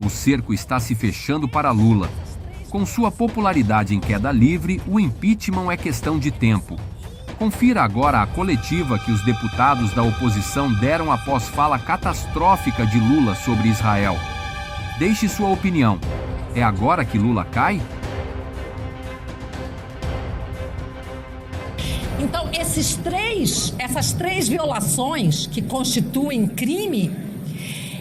O cerco está se fechando para Lula. Com sua popularidade em queda livre, o impeachment é questão de tempo. Confira agora a coletiva que os deputados da oposição deram após fala catastrófica de Lula sobre Israel. Deixe sua opinião. É agora que Lula cai? Então, essas três violações que constituem crime,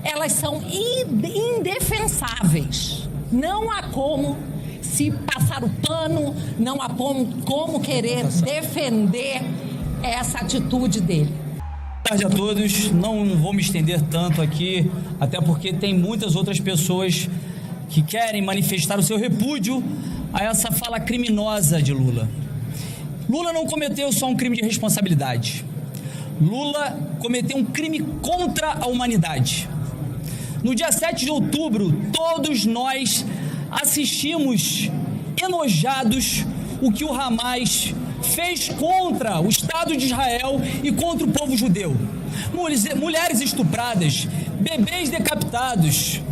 elas são indefensáveis. Não há como se passar o pano, não há como querer defender essa atitude dele. Boa tarde a todos. Não vou me estender tanto aqui, até porque tem muitas outras pessoas que querem manifestar o seu repúdio a essa fala criminosa de Lula. Lula não cometeu só um crime de responsabilidade. Lula cometeu um crime contra a humanidade. No dia 7 de outubro, todos nós assistimos enojados o que o Hamas fez contra o Estado de Israel e contra o povo judeu. Mulheres estupradas, bebês decapitados.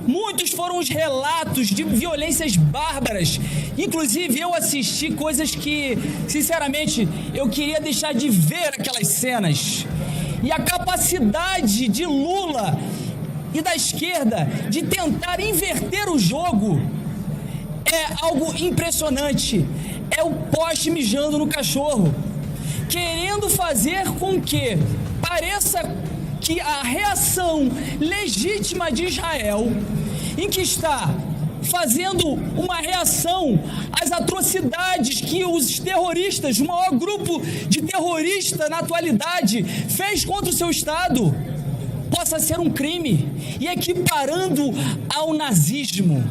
Muitos foram os relatos de violências bárbaras. Inclusive, eu assisti coisas que, sinceramente, eu queria deixar de ver aquelas cenas. E a capacidade de Lula e da esquerda de tentar inverter o jogo é algo impressionante. É o poste mijando no cachorro, querendo fazer com que pareça que a reação legítima de Israel, em que está fazendo uma reação às atrocidades que os terroristas, o maior grupo de terroristas na atualidade, fez contra o seu Estado, possa ser um crime, e equiparando ao nazismo.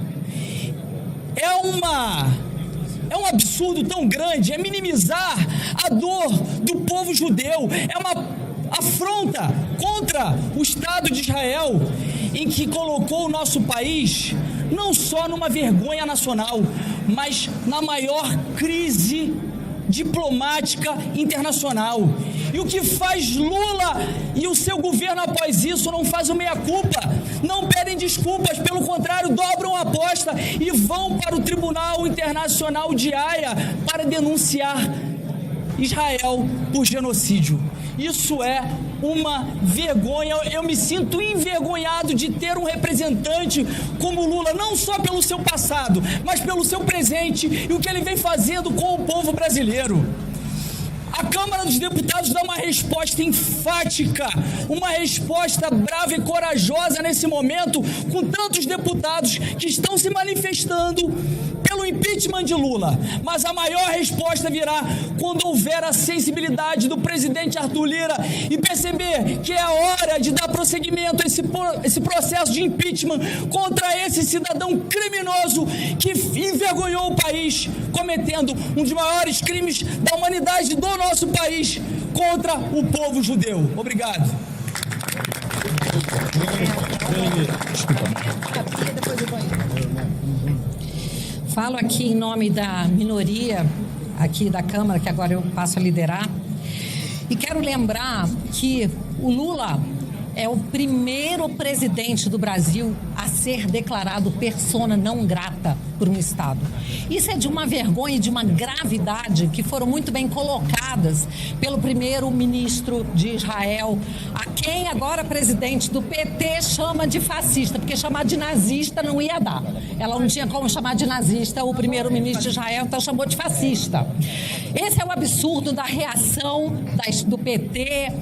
É um absurdo tão grande, é minimizar a dor do povo judeu, é uma afronta contra o Estado de Israel, em que colocou o nosso país não só numa vergonha nacional, mas na maior crise diplomática internacional. E o que faz Lula e o seu governo após isso? Não faz o meia-culpa, não pedem desculpas, pelo contrário, dobram a aposta e vão para o Tribunal Internacional de Haia para denunciar Israel por genocídio. Isso é uma vergonha. Eu me sinto envergonhado de ter um representante como Lula, não só pelo seu passado, mas pelo seu presente e o que ele vem fazendo com o povo brasileiro. A Câmara dos Deputados dá uma resposta enfática, uma resposta brava e corajosa nesse momento, com tantos deputados que estão se manifestando pelo impeachment de Lula. Mas a maior resposta virá quando houver a sensibilidade do presidente Arthur Lira e perceber que é a hora de dar prosseguimento a esse processo de impeachment contra esse cidadão criminoso que envergonhou o país, cometendo um dos maiores crimes da humanidade do nosso país contra o povo judeu. Obrigado. Falo aqui em nome da minoria aqui da Câmara, que agora eu passo a liderar, e quero lembrar que o Lula é o primeiro presidente do Brasil a ser declarado persona não grata por um Estado. Isso é de uma vergonha e de uma gravidade que foram muito bem colocadas pelo primeiro-ministro de Israel, a quem agora presidente do PT chama de fascista, porque chamar de nazista não ia dar. Ela não tinha como chamar de nazista o primeiro-ministro de Israel, então chamou de fascista. Esse é o absurdo da reação do PT,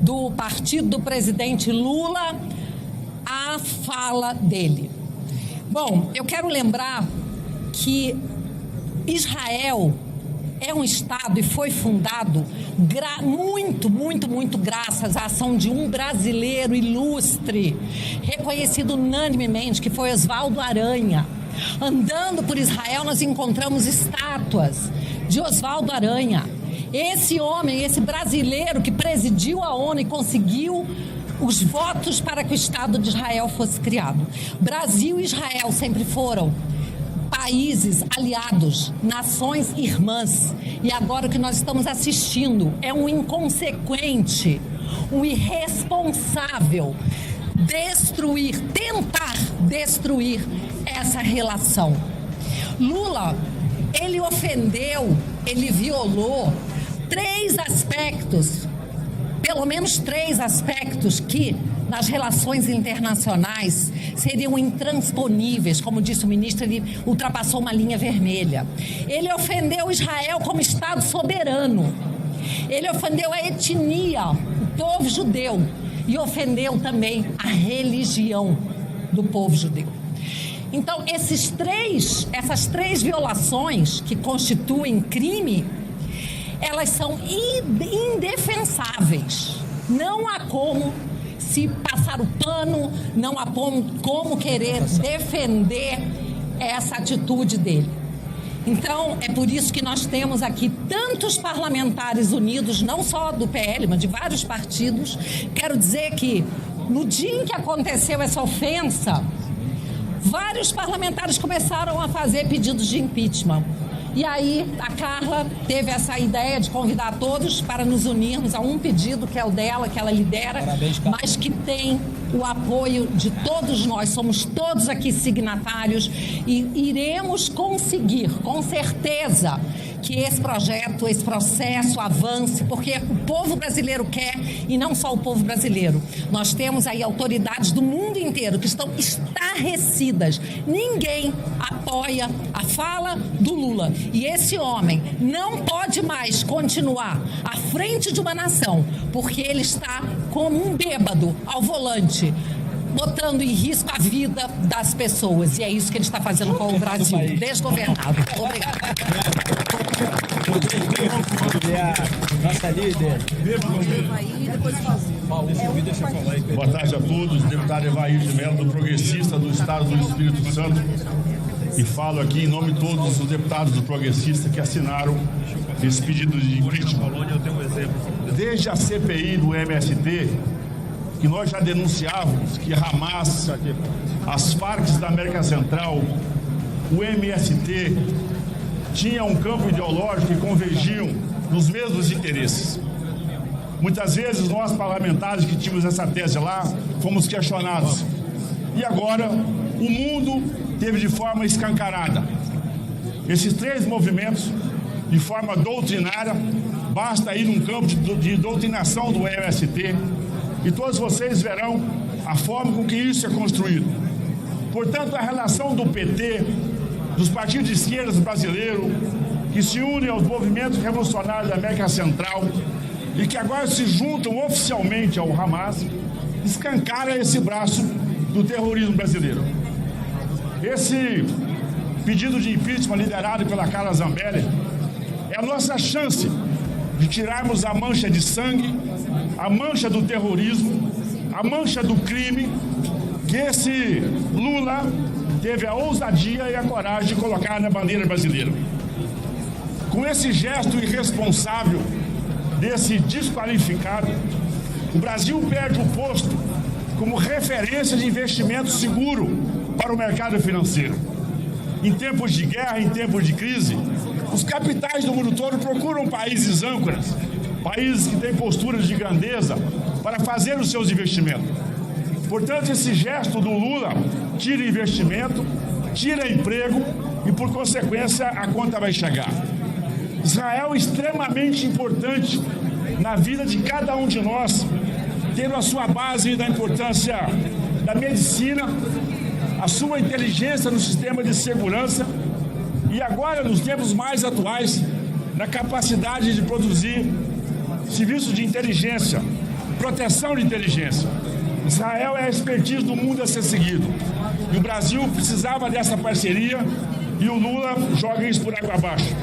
do partido do presidente Lula, à fala dele. Bom, eu quero lembrar que Israel é um Estado e foi fundado muito graças à ação de um brasileiro ilustre, reconhecido unanimemente, que foi Oswaldo Aranha. Andando por Israel, nós encontramos estátuas de Oswaldo Aranha. Esse homem, esse brasileiro que presidiu a ONU e conseguiu os votos para que o Estado de Israel fosse criado. Brasil e Israel sempre foram países aliados, nações irmãs. E agora o que nós estamos assistindo é um inconsequente, um irresponsável tentar destruir essa relação. Lula, ele ofendeu, ele violou 3 aspectos, pelo menos 3 aspectos que nas relações internacionais seriam intransponíveis. Como disse o ministro, ele ultrapassou uma linha vermelha. Ele ofendeu Israel como Estado soberano. Ele ofendeu a etnia, o povo judeu, e ofendeu também a religião do povo judeu. Então, essas três violações que constituem crime, elas são indefensáveis. Não há como se passar o pano, não há como querer defender essa atitude dele. Então, é por isso que nós temos aqui tantos parlamentares unidos, não só do PL, mas de vários partidos. Quero dizer que, no dia em que aconteceu essa ofensa, vários parlamentares começaram a fazer pedidos de impeachment. E aí, a Carla teve essa ideia de convidar todos para nos unirmos a um pedido, que é o dela, que ela lidera, mas que tem o apoio de todos nós. Somos todos aqui signatários e iremos conseguir, com certeza, que esse projeto, esse processo avance, porque o povo brasileiro quer, e não só o povo brasileiro. Nós temos aí autoridades do mundo inteiro que estão estarrecidas. Ninguém apoia a fala do Lula. E esse homem não pode mais continuar à frente de uma nação, porque ele está como um bêbado ao volante, botando em risco a vida das pessoas. E é isso que ele está fazendo com o Brasil, desgovernado. Obrigada. Nossa líder. Boa tarde a todos. Deputado Evair de Mello, do Progressista do Estado do Espírito Santo. E falo aqui em nome de todos os deputados do Progressista que assinaram esse pedido de impeachment. Desde a CPI do MST, que nós já denunciávamos que Hamas, as Farc da América Central, o MST, tinha um campo ideológico e convergiam nos mesmos interesses. Muitas vezes nós parlamentares que tínhamos essa tese lá, fomos questionados. E agora o mundo teve de forma escancarada esses 3 movimentos de forma doutrinária. Basta ir num campo de doutrinação do MST e todos vocês verão a forma com que isso é construído. Portanto, a relação do PT, dos partidos de esquerda brasileiros, que se unem aos movimentos revolucionários da América Central e que agora se juntam oficialmente ao Hamas, escancara esse braço do terrorismo brasileiro. Esse pedido de impeachment liderado pela Carla Zambelli é a nossa chance de tirarmos a mancha de sangue, a mancha do terrorismo, a mancha do crime que esse Lula teve a ousadia e a coragem de colocar na bandeira brasileira. Com esse gesto irresponsável desse desqualificado, o Brasil perde o posto como referência de investimento seguro para o mercado financeiro. Em tempos de guerra, em tempos de crise, os capitais do mundo todo procuram países âncoras, países que têm posturas de grandeza para fazer os seus investimentos. Portanto, esse gesto do Lula tira investimento, tira emprego e, por consequência, a conta vai chegar. Israel é extremamente importante na vida de cada um de nós, tendo a sua base da importância da medicina, a sua inteligência no sistema de segurança e agora, nos tempos mais atuais, na capacidade de produzir serviços de inteligência, proteção de inteligência. Israel é a expertise do mundo a ser seguido. E o Brasil precisava dessa parceria e o Lula joga isso por água abaixo.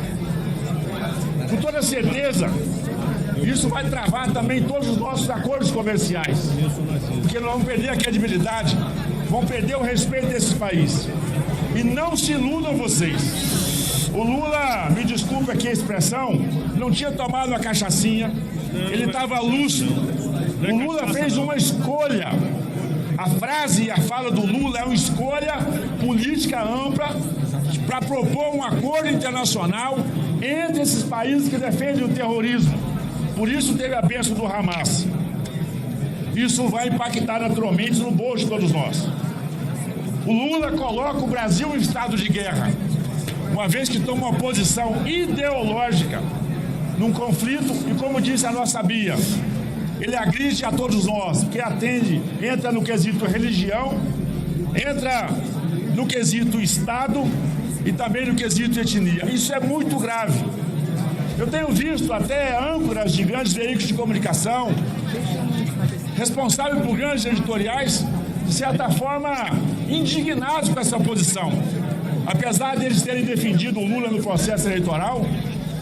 Com toda certeza, isso vai travar também todos os nossos acordos comerciais, porque nós vamos perder a credibilidade, vamos perder o respeito desse país. E não se iludam vocês. O Lula, me desculpe aqui a expressão, não tinha tomado uma cachaçinha, ele estava lúcido. O Lula fez uma escolha. A frase e a fala do Lula é uma escolha política ampla para propor um acordo internacional entre esses países que defendem o terrorismo. Por isso teve a bênção do Hamas. Isso vai impactar naturalmente no bolso de todos nós. O Lula coloca o Brasil em estado de guerra, uma vez que toma uma posição ideológica num conflito e, como disse a nossa Bia, ele agride a todos nós, que entra no quesito religião, entra no quesito Estado e também no quesito etnia. Isso é muito grave. Eu tenho visto até âncoras de grandes veículos de comunicação, responsáveis por grandes editoriais, de certa forma, indignados com essa posição. Apesar deles terem defendido o Lula no processo eleitoral,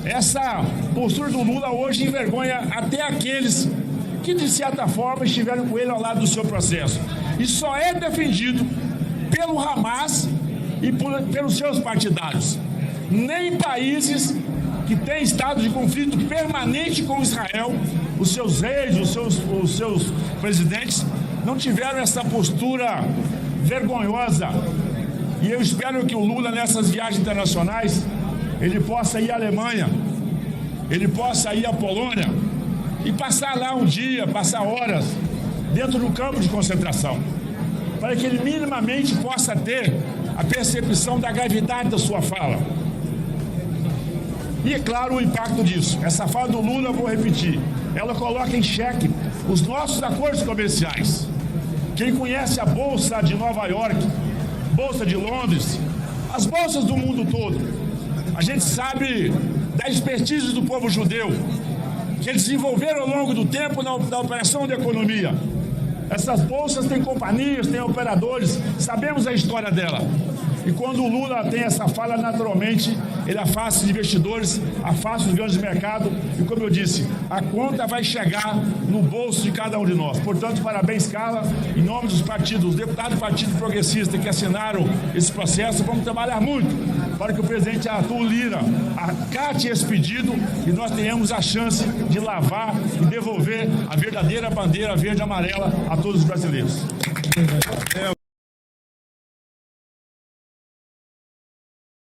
essa postura do Lula hoje envergonha até aqueles que, de certa forma, estiveram com ele ao lado do seu processo. E só é defendido pelo Hamas e pelos seus partidários. Nem países que têm estado de conflito permanente com Israel, os seus reis, os seus presidentes, não tiveram essa postura vergonhosa. E eu espero que o Lula, nessas viagens internacionais, ele possa ir à Alemanha, ele possa ir à Polônia e passar lá um dia, passar horas dentro do campo de concentração, para que ele minimamente possa ter a percepção da gravidade da sua fala. E, é claro, o impacto disso. Essa fala do Lula, eu vou repetir, ela coloca em xeque os nossos acordos comerciais. Quem conhece a Bolsa de Nova York, Bolsa de Londres, as bolsas do mundo todo, a gente sabe da expertise do povo judeu, que eles desenvolveram ao longo do tempo na operação da economia. Essas bolsas têm companhias, têm operadores, sabemos a história dela. E quando o Lula tem essa fala, naturalmente, ele afasta os investidores, afasta os grandes mercados e, como eu disse, a conta vai chegar no bolso de cada um de nós. Portanto, parabéns, Carla, em nome dos partidos, os deputados do Partido Progressista que assinaram esse processo, vamos trabalhar muito para que o presidente Arthur Lira acate esse pedido e nós tenhamos a chance de lavar e devolver a verdadeira bandeira verde e amarela a todos os brasileiros.